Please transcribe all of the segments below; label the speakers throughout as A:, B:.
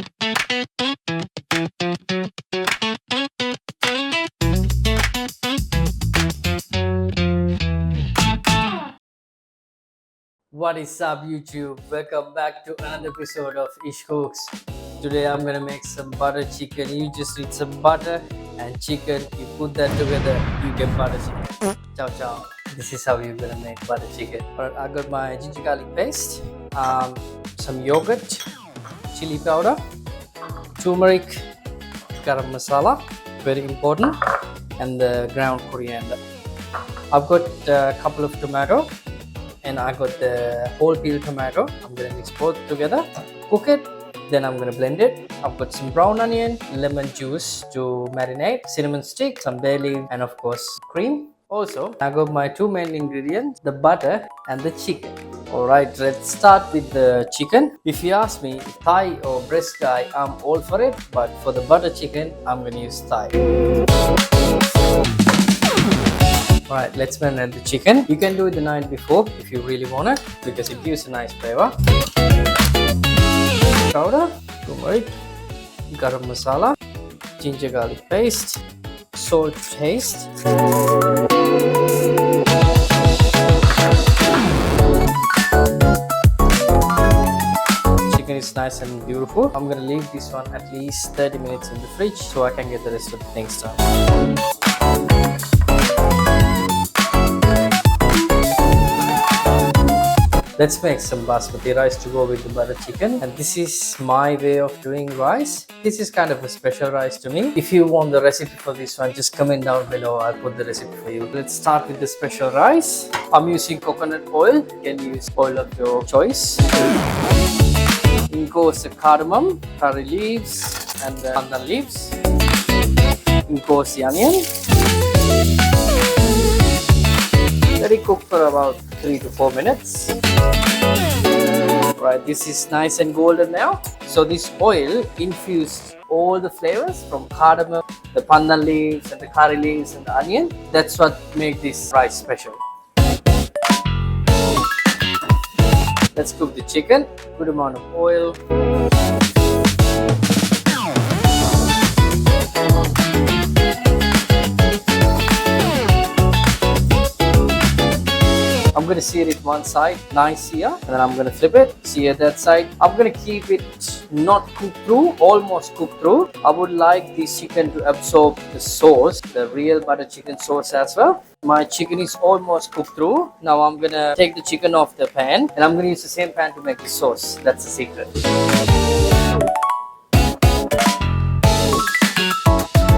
A: What is up, YouTube? Welcome back to another episode of Ish Cooks. Today I'm gonna make some butter chicken. You just need some butter and chicken. You put that together, you get butter chicken. Ciao ciao. This is how you're gonna make butter chicken. Alright, I got my ginger garlic paste, some yogurt, chili powder, turmeric, garam masala, very important, and the ground coriander. I've got a couple of tomato, and I got the whole peel tomato. I'm gonna mix both together, cook it, then I'm gonna blend it. I've got some brown onion, lemon juice to marinate, cinnamon stick, some bay leaf, and of course cream. Also, I got my two main ingredients, the butter and the chicken. Alright, let's start with the chicken. If you ask me, thigh or breast guy, I'm all for it, but for the butter chicken, I'm gonna use thigh. Alright, let's marinate the chicken. You can do it the night before if you really want it, because it gives a nice flavor. Powder, turmeric, garam masala, ginger garlic paste, salt to taste. Chicken is nice and beautiful. I'm gonna leave this one at least 30 minutes in the fridge so I can get the rest of the things done. Let's make some basmati rice to go with the butter chicken, and this is my way of doing rice. This is kind of a special rice to me. If you want the recipe for this one, just comment down below. I'll put the recipe for you. Let's start with the special rice. I'm using coconut oil. You can use oil of your choice. In goes the cardamom, curry leaves, and the pandan leaves. In goes the onion. Let it cook for about 3 to 4 minutes. Right, this is nice and golden now. So this oil infused all the flavors from cardamom, the pandan leaves, and the curry leaves, and the onion. That's what makes this rice special. Let's cook the chicken. Good amount of oil. I'm gonna sear it one side, nice sear, and then I'm gonna flip it, sear that side. I'm gonna keep it not cooked through, almost cooked through. I would like this chicken to absorb the sauce, the real butter chicken sauce as well. My chicken is almost cooked through. Now I'm gonna take the chicken off the pan, and I'm gonna use the same pan to make the sauce. That's the secret.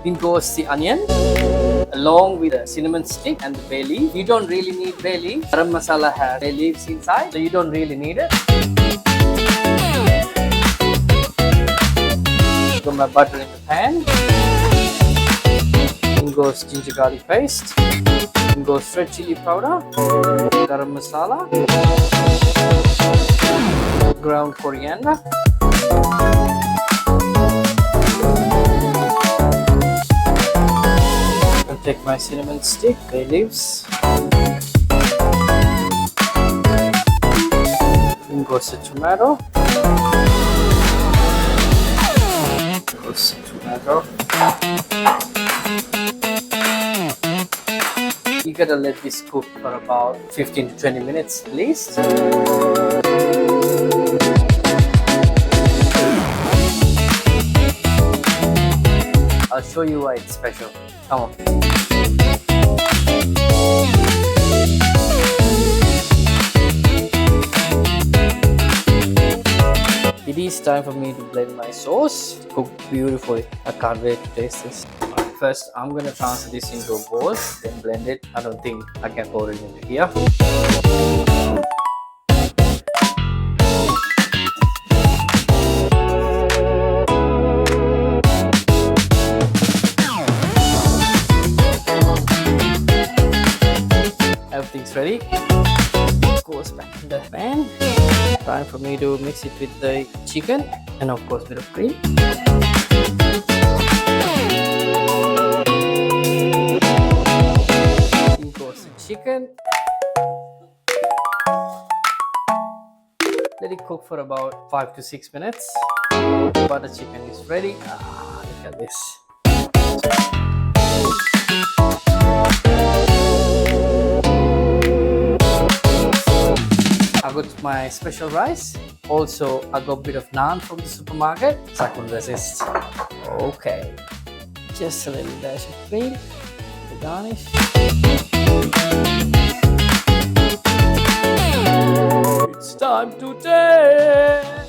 A: In goes the onion, along with the cinnamon stick and the bay leaf. You don't really need bay leaf. Garam masala has bay leaves inside, so you don't really need it. Put my butter in the pan. In goes ginger garlic paste. In goes red chili powder, garam masala, ground coriander. Take my cinnamon stick, bay leaves. Then goes the tomato. Goes the tomato. You gotta let this cook for about 15 to 20 minutes at least. I'll show you why it's special. Come on. It is time for me to blend my sauce. Cooked beautifully. I can't wait to taste this. First, I'm gonna transfer this into a bowl, then blend it. I don't think I can pour it into here. Everything's ready. Goes back in the pan. Time for me to mix it with the chicken and of course a bit of cream. In goes the chicken. Let it cook for about 5 to 6 minutes. butter chicken is ready. Look at this. I got my special rice. Also, I got a bit of naan from the supermarket, so I couldn't resist. Okay, just a little dash of cream to garnish. It's time to taste.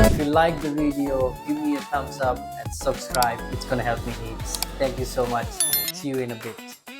A: If you like the video, give me a thumbs up and subscribe. It's gonna help me heaps. Thank you so much. See you in a bit.